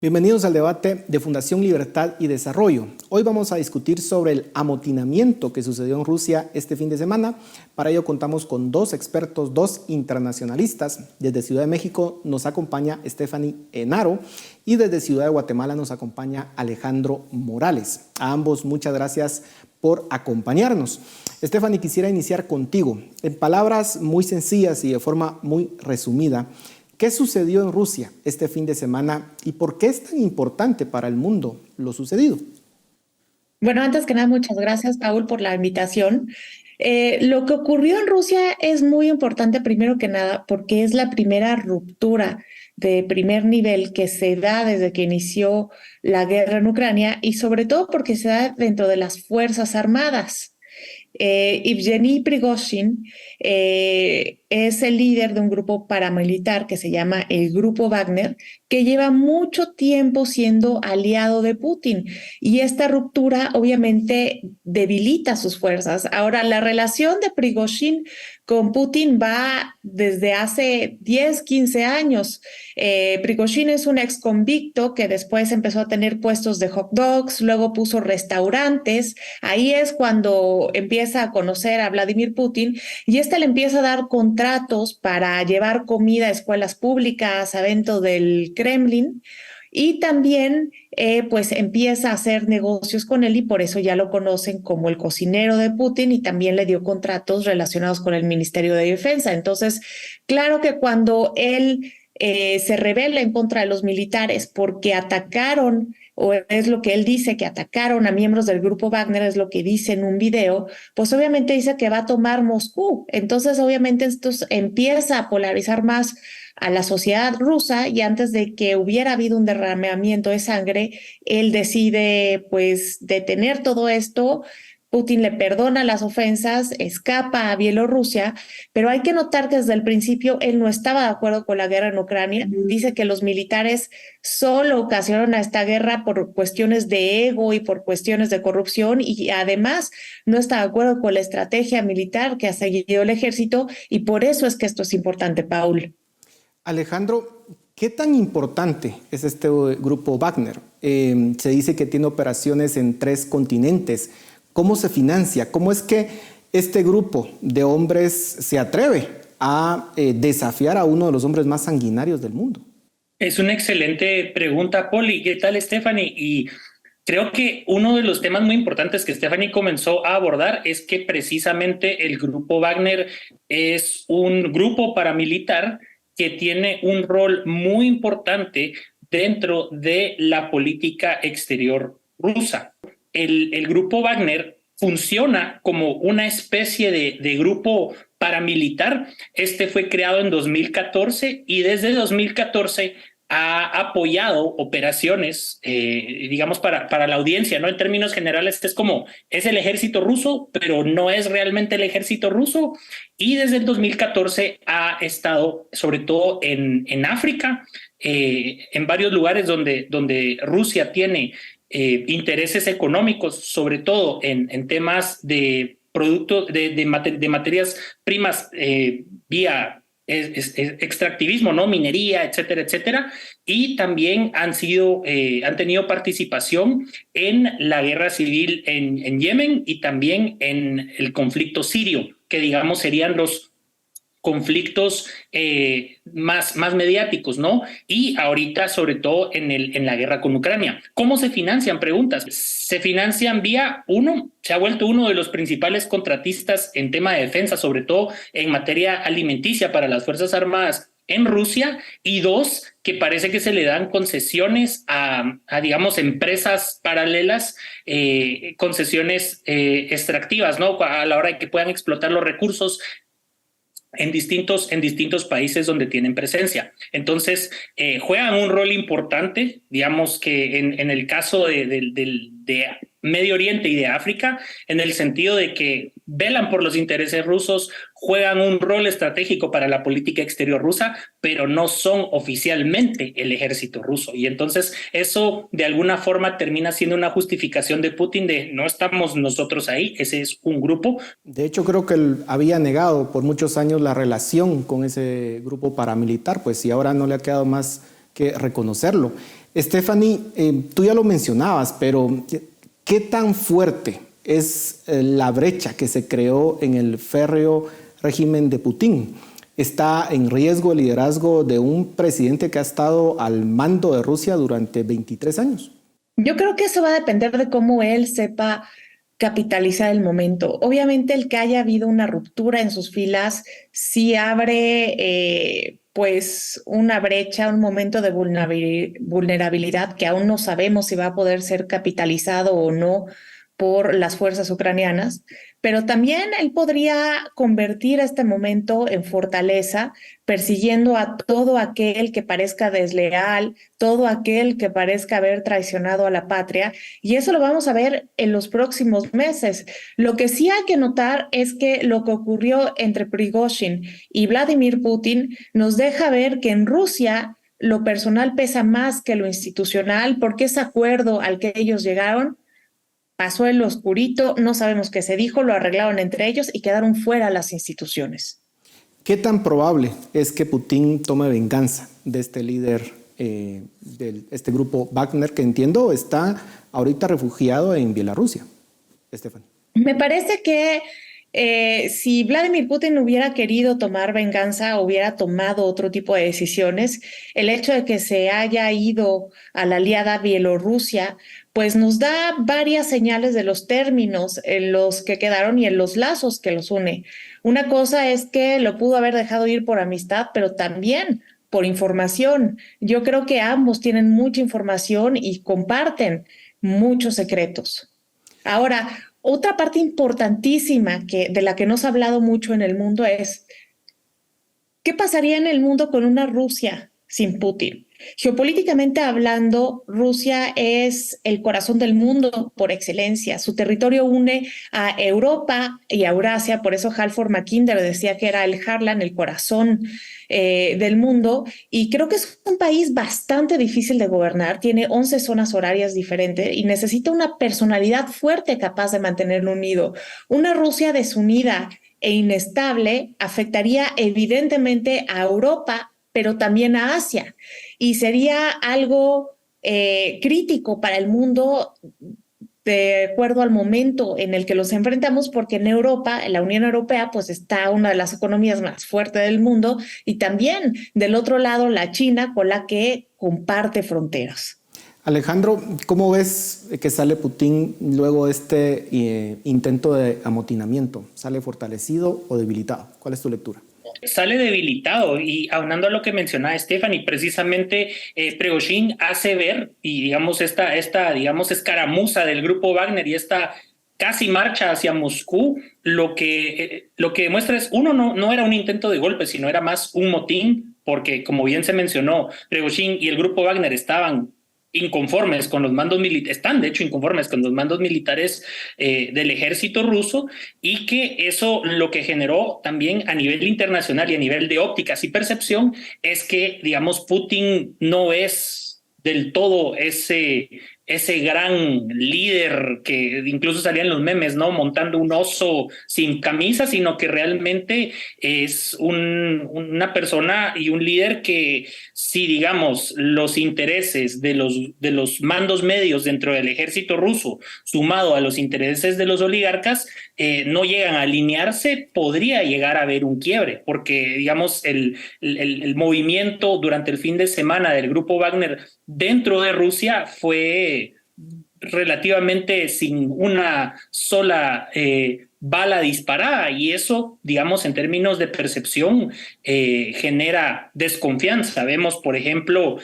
Bienvenidos al debate de Fundación Libertad y Desarrollo. Hoy vamos a discutir sobre el amotinamiento que sucedió en Rusia este fin de semana. Para ello contamos con dos expertos, dos internacionalistas. Desde Ciudad de México nos acompaña Stephanie Enaro y desde Ciudad de Guatemala nos acompaña Alejandro Morales. A ambos muchas gracias por acompañarnos. Stephanie, quisiera iniciar contigo. En palabras muy sencillas y de forma muy resumida, ¿qué sucedió en Rusia este fin de semana y por qué es tan importante para el mundo lo sucedido? Bueno, antes que nada, muchas gracias, Paul, por la invitación. Lo que ocurrió en Rusia es muy importante, primero que nada, porque es la primera ruptura de primer nivel que se da desde que inició la guerra en Ucrania y sobre todo porque se da dentro de las Fuerzas Armadas. Yevgeny Prigozhin es el líder de un grupo paramilitar que se llama el Grupo Wagner, que lleva mucho tiempo siendo aliado de Putin. Y esta ruptura obviamente debilita sus fuerzas. Ahora, la relación de Prigozhin con Putin va desde hace 10, 15 años. Prigozhin es un ex convicto que después empezó a tener puestos de hot dogs, luego puso restaurantes. Ahí es cuando empieza a conocer a Vladimir Putin y le empieza a dar contratos para llevar comida a escuelas públicas, a eventos del Kremlin. Y también pues empieza a hacer negocios con él y por eso ya lo conocen como el cocinero de Putin y también le dio contratos relacionados con el Ministerio de Defensa. Entonces, claro que cuando él se rebela en contra de los militares porque atacaron, o es lo que él dice, que atacaron a miembros del grupo Wagner, es lo que dice en un video, pues obviamente dice que va a tomar Moscú. Entonces, obviamente esto empieza a polarizar más a la sociedad rusa y antes de que hubiera habido un derramamiento de sangre, él decide pues detener todo esto. Putin le perdona las ofensas, escapa a Bielorrusia, pero hay que notar que desde el principio él no estaba de acuerdo con la guerra en Ucrania. Dice que los militares solo ocasionaron a esta guerra por cuestiones de ego y por cuestiones de corrupción y además no está de acuerdo con la estrategia militar que ha seguido el ejército y por eso es que esto es importante, Paul. Alejandro, ¿qué tan importante es este grupo Wagner? Se dice que tiene operaciones en 3 continentes. ¿Cómo se financia? ¿Cómo es que este grupo de hombres se atreve a desafiar a uno de los hombres más sanguinarios del mundo? Es una excelente pregunta, Poli. ¿Qué tal, Stephanie? Y creo que uno de los temas muy importantes que Stephanie comenzó a abordar es que precisamente el grupo Wagner es un grupo paramilitar que tiene un rol muy importante dentro de la política exterior rusa. El grupo Wagner funciona como una especie de grupo paramilitar. Este fue creado en 2014 y desde 2014 ha apoyado operaciones, digamos, para la audiencia, ¿no? En términos generales, es el ejército ruso, pero no es realmente el ejército ruso. Y desde el 2014 ha estado, sobre todo en África, en varios lugares donde Rusia tiene intereses económicos, sobre todo en temas de productos, de materias primas vía extractivismo, ¿no? Minería, etcétera, etcétera. Y también han tenido participación en la guerra civil en Yemen y también en el conflicto sirio, que digamos serían los conflictos más mediáticos, ¿no? Y ahorita, sobre todo, en la guerra con Ucrania. ¿Cómo se financian? Preguntas. Se financian se ha vuelto uno de los principales contratistas en tema de defensa, sobre todo en materia alimenticia para las Fuerzas Armadas en Rusia, y 2, que parece que se le dan concesiones digamos, empresas paralelas, concesiones extractivas, ¿no? A la hora de que puedan explotar los recursos en distintos países donde tienen presencia. Entonces, juegan un rol importante, digamos que en el caso de Medio Oriente y de África, en el sentido de que velan por los intereses rusos, juegan un rol estratégico para la política exterior rusa, pero no son oficialmente el ejército ruso. Y entonces eso de alguna forma termina siendo una justificación de Putin de no estamos nosotros ahí, ese es un grupo. De hecho, creo que él había negado por muchos años la relación con ese grupo paramilitar, pues y ahora no le ha quedado más que reconocerlo. Stephanie, tú ya lo mencionabas, pero ¿qué tan fuerte es la brecha que se creó en el férreo régimen de Putin? ¿Está en riesgo el liderazgo de un presidente que ha estado al mando de Rusia durante 23 años? Yo creo que eso va a depender de cómo él sepa capitalizar el momento. Obviamente el que haya habido una ruptura en sus filas sí abre pues una brecha, un momento de vulnerabilidad que aún no sabemos si va a poder ser capitalizado o no por las fuerzas ucranianas, pero también él podría convertir este momento en fortaleza, persiguiendo a todo aquel que parezca desleal, todo aquel que parezca haber traicionado a la patria, y eso lo vamos a ver en los próximos meses. Lo que sí hay que notar es que lo que ocurrió entre Prigozhin y Vladimir Putin nos deja ver que en Rusia lo personal pesa más que lo institucional, porque ese acuerdo al que ellos llegaron pasó en lo oscurito, no sabemos qué se dijo, lo arreglaron entre ellos y quedaron fuera las instituciones. ¿Qué tan probable es que Putin tome venganza de este líder de este grupo Wagner, que entiendo está ahorita refugiado en Bielorrusia? Stephanie. Me parece que si Vladimir Putin hubiera querido tomar venganza, hubiera tomado otro tipo de decisiones, el hecho de que se haya ido a la aliada Bielorrusia, pues nos da varias señales de los términos en los que quedaron y en los lazos que los une. Una cosa es que lo pudo haber dejado ir por amistad, pero también por información. Yo creo que ambos tienen mucha información y comparten muchos secretos. Ahora, otra parte importantísima de la que no se ha hablado mucho en el mundo es ¿qué pasaría en el mundo con una Rusia sin Putin? Geopolíticamente hablando, Rusia es el corazón del mundo por excelencia. Su territorio une a Europa y a Eurasia, por eso Halford Mackinder decía que era el Heartland, el corazón del mundo, y creo que es un país bastante difícil de gobernar, tiene 11 zonas horarias diferentes y necesita una personalidad fuerte capaz de mantenerlo unido. Una Rusia desunida e inestable afectaría evidentemente a Europa, pero también a Asia, y sería algo crítico para el mundo de acuerdo al momento en el que los enfrentamos, porque en Europa, en la Unión Europea, pues está una de las economías más fuertes del mundo, y también del otro lado la China, con la que comparte fronteras. Alejandro, ¿cómo ves que sale Putin luego de este intento de amotinamiento? ¿Sale fortalecido o debilitado? ¿Cuál es tu lectura? Sale debilitado, y aunando a lo que mencionaba Stephanie, precisamente Prigozhin hace ver, y digamos esta escaramuza del grupo Wagner y esta casi marcha hacia Moscú, lo que demuestra es, uno, no era un intento de golpe, sino era más un motín, porque como bien se mencionó, Prigozhin y el grupo Wagner estaban inconformes con los mandos militares, están de hecho inconformes con los mandos militares del ejército ruso, y que eso lo que generó también a nivel internacional y a nivel de ópticas y percepción es que, digamos, Putin no es del todo ese gran líder que incluso salían los memes, ¿no? Montando un oso sin camisa, sino que realmente es una persona y un líder que, si digamos los intereses de los mandos medios dentro del ejército ruso, sumado a los intereses de los oligarcas, no llegan a alinearse, podría llegar a haber un quiebre, porque digamos el movimiento durante el fin de semana del grupo Wagner dentro de Rusia fue relativamente sin una sola bala disparada, y eso, digamos, en términos de percepción, genera desconfianza. Vemos, por ejemplo,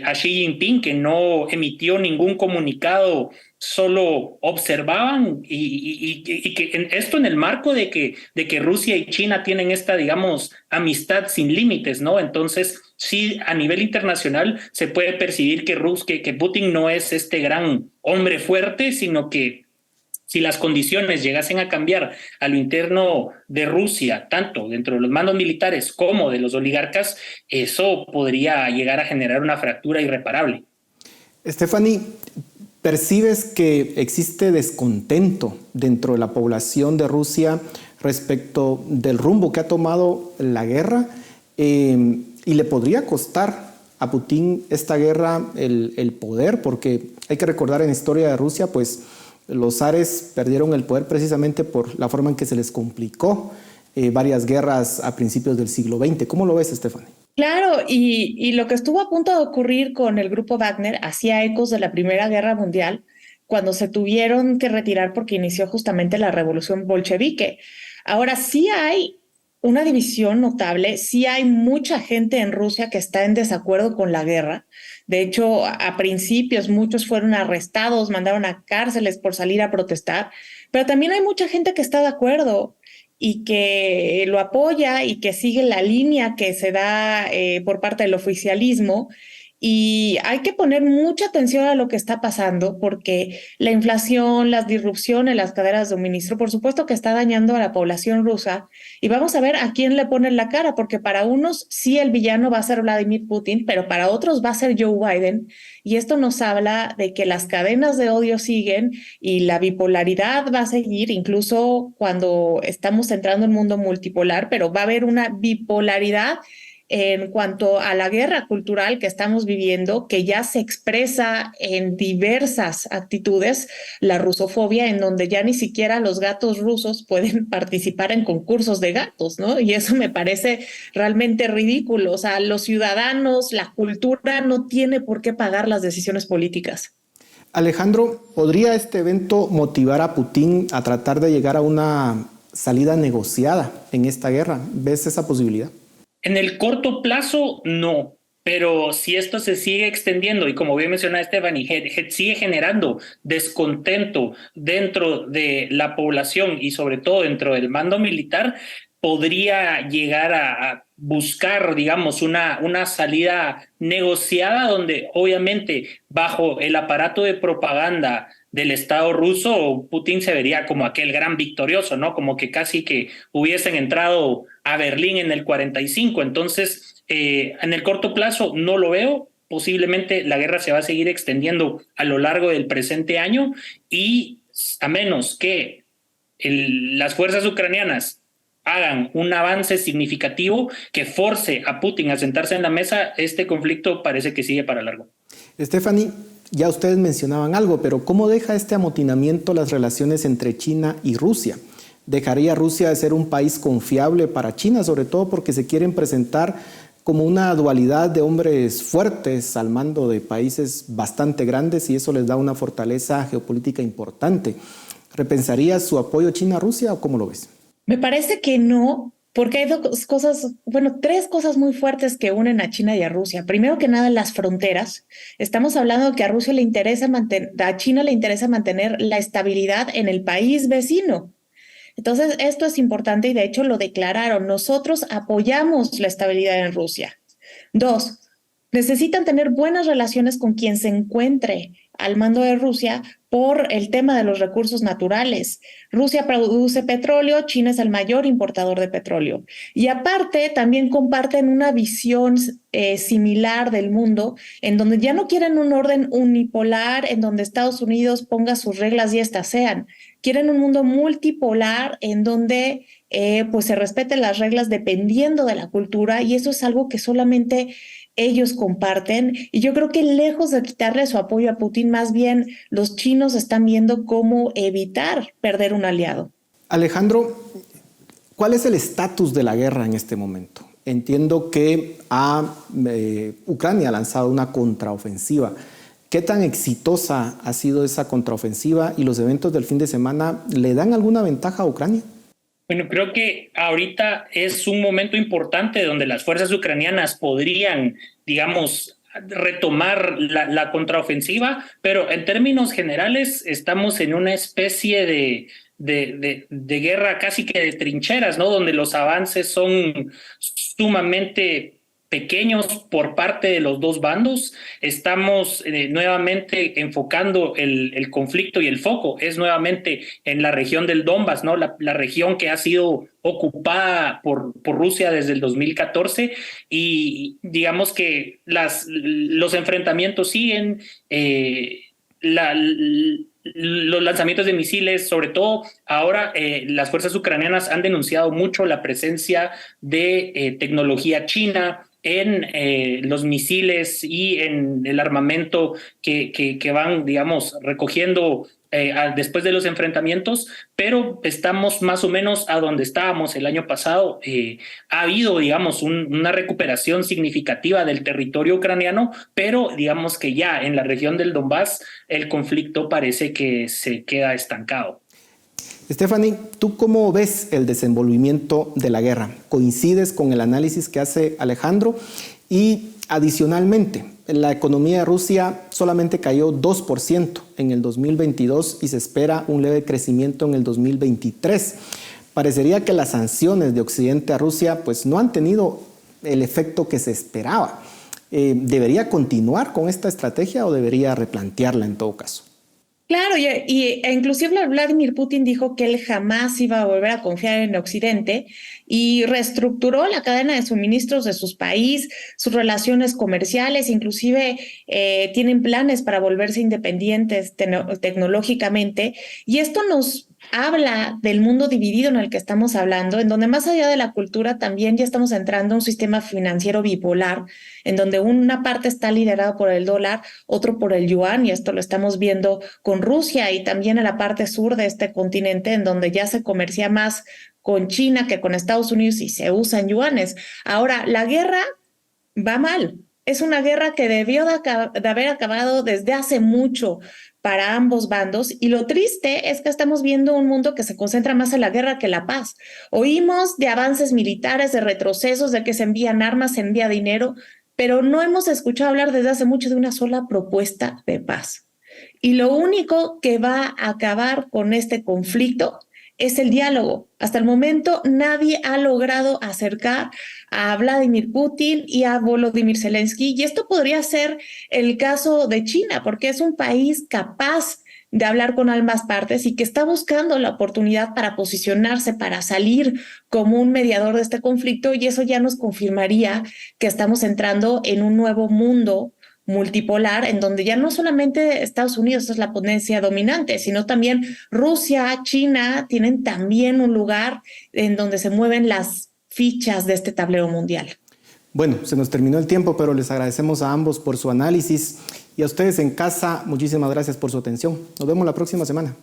a Xi Jinping, que no emitió ningún comunicado, solo observaban, y que esto en el marco de que Rusia y China tienen esta, digamos, amistad sin límites, ¿no? Entonces, sí, a nivel internacional se puede percibir que Putin no es este gran hombre fuerte, sino que si las condiciones llegasen a cambiar a lo interno de Rusia, tanto dentro de los mandos militares como de los oligarcas, eso podría llegar a generar una fractura irreparable. Stephanie, ¿percibes que existe descontento dentro de la población de Rusia respecto del rumbo que ha tomado la guerra y le podría costar a Putin esta guerra el poder? Porque hay que recordar en la historia de Rusia, pues los zares perdieron el poder precisamente por la forma en que se les complicó varias guerras a principios del siglo XX. ¿Cómo lo ves, Stephanie? Claro, y lo que estuvo a punto de ocurrir con el grupo Wagner hacía ecos de la Primera Guerra Mundial, cuando se tuvieron que retirar porque inició justamente la revolución bolchevique. Ahora sí hay una división notable, sí hay mucha gente en Rusia que está en desacuerdo con la guerra. De hecho, a principios muchos fueron arrestados, mandaron a cárceles por salir a protestar, pero también hay mucha gente que está de acuerdo y que lo apoya y que sigue la línea que se da por parte del oficialismo. Y hay que poner mucha atención a lo que está pasando porque la inflación, las disrupciones, las cadenas de suministro, por supuesto que está dañando a la población rusa. Y vamos a ver a quién le ponen la cara, porque para unos sí el villano va a ser Vladimir Putin, pero para otros va a ser Joe Biden. Y esto nos habla de que las cadenas de odio siguen y la bipolaridad va a seguir, incluso cuando estamos entrando en un mundo multipolar, pero va a haber una bipolaridad en cuanto a la guerra cultural que estamos viviendo, que ya se expresa en diversas actitudes, la rusofobia, en donde ya ni siquiera los gatos rusos pueden participar en concursos de gatos, ¿no? Y eso me parece realmente ridículo. O sea, los ciudadanos, la cultura no tiene por qué pagar las decisiones políticas. Alejandro, ¿podría este evento motivar a Putin a tratar de llegar a una salida negociada en esta guerra? ¿Ves esa posibilidad? En el corto plazo, no. Pero si esto se sigue extendiendo y como bien mencionaba Stephanie, sigue generando descontento dentro de la población y sobre todo dentro del mando militar, podría llegar a buscar, digamos, una salida negociada donde obviamente bajo el aparato de propaganda del Estado ruso, Putin se vería como aquel gran victorioso, ¿no? Como que casi que hubiesen entrado a Berlín en el 45. Entonces, en el corto plazo no lo veo. Posiblemente la guerra se va a seguir extendiendo a lo largo del presente año y a menos que las fuerzas ucranianas hagan un avance significativo que force a Putin a sentarse en la mesa, este conflicto parece que sigue para largo. Stephanie, ya ustedes mencionaban algo, pero ¿cómo deja este amotinamiento las relaciones entre China y Rusia? ¿Dejaría Rusia de ser un país confiable para China, sobre todo porque se quieren presentar como una dualidad de hombres fuertes al mando de países bastante grandes y eso les da una fortaleza geopolítica importante? ¿Repensaría su apoyo China a Rusia o cómo lo ves? Me parece que no, porque hay tres cosas muy fuertes que unen a China y a Rusia. Primero que nada, las fronteras. Estamos hablando que a a China le interesa mantener la estabilidad en el país vecino. Entonces, esto es importante y de hecho lo declararon. Nosotros apoyamos la estabilidad en Rusia. Dos, necesitan tener buenas relaciones con quien se encuentre al mando de Rusia por el tema de los recursos naturales. Rusia produce petróleo, China es el mayor importador de petróleo. Y aparte, también comparten una visión similar del mundo, en donde ya no quieren un orden unipolar, en donde Estados Unidos ponga sus reglas y estas sean. Quieren un mundo multipolar, en donde pues se respeten las reglas dependiendo de la cultura, y eso es algo que solamente ellos comparten, y yo creo que lejos de quitarle su apoyo a Putin, más bien los chinos están viendo cómo evitar perder un aliado. Alejandro, ¿cuál es el estatus de la guerra en este momento? Entiendo que Ucrania ha lanzado una contraofensiva. ¿Qué tan exitosa ha sido esa contraofensiva y los eventos del fin de semana le dan alguna ventaja a Ucrania? Bueno, creo que ahorita es un momento importante donde las fuerzas ucranianas podrían, digamos, retomar la contraofensiva, pero en términos generales estamos en una especie de guerra casi que de trincheras, ¿no? Donde los avances son sumamente pequeños por parte de los dos bandos. Estamos nuevamente enfocando el conflicto y el foco es nuevamente en la región del Donbass, ¿no? La región que ha sido ocupada por Rusia desde el 2014 y digamos que los enfrentamientos siguen, los lanzamientos de misiles, sobre todo ahora las fuerzas ucranianas han denunciado mucho la presencia de tecnología china en los misiles y en el armamento que van, digamos, recogiendo después de los enfrentamientos, pero estamos más o menos a donde estábamos el año pasado. Ha habido, digamos, una recuperación significativa del territorio ucraniano, pero digamos que ya en la región del Donbass el conflicto parece que se queda estancado. Stephanie, ¿tú cómo ves el desenvolvimiento de la guerra? ¿Coincides con el análisis que hace Alejandro? Y adicionalmente, la economía de Rusia solamente cayó 2% en el 2022 y se espera un leve crecimiento en el 2023. Parecería que las sanciones de Occidente a Rusia pues, no han tenido el efecto que se esperaba. ¿Debería continuar con esta estrategia o debería replantearla en todo caso? Claro, e inclusive Vladimir Putin dijo que él jamás iba a volver a confiar en Occidente y reestructuró la cadena de suministros de sus países, sus relaciones comerciales, inclusive tienen planes para volverse independientes tecnológicamente. Y esto nos habla del mundo dividido en el que estamos hablando, en donde más allá de la cultura también ya estamos entrando a un sistema financiero bipolar, en donde una parte está liderada por el dólar, otro por el yuan, y esto lo estamos viendo con Rusia y también en la parte sur de este continente, en donde ya se comercia más con China que con Estados Unidos y se usan yuanes. Ahora, la guerra va mal. Es una guerra que debió de haber acabado desde hace mucho para ambos bandos, y lo triste es que estamos viendo un mundo que se concentra más en la guerra que en la paz. Oímos de avances militares, de retrocesos, de que se envían armas, se envía dinero, pero no hemos escuchado hablar desde hace mucho de una sola propuesta de paz. Y lo único que va a acabar con este conflicto es el diálogo. Hasta el momento nadie ha logrado acercar a Vladimir Putin y a Volodymyr Zelensky, y esto podría ser el caso de China, porque es un país capaz de hablar con ambas partes y que está buscando la oportunidad para posicionarse, para salir como un mediador de este conflicto, y eso ya nos confirmaría que estamos entrando en un nuevo mundo multipolar, en donde ya no solamente Estados Unidos es la potencia dominante, sino también Rusia, China tienen también un lugar en donde se mueven las fichas de este tablero mundial. Bueno, se nos terminó el tiempo, pero les agradecemos a ambos por su análisis y a ustedes en casa, muchísimas gracias por su atención. Nos vemos la próxima semana.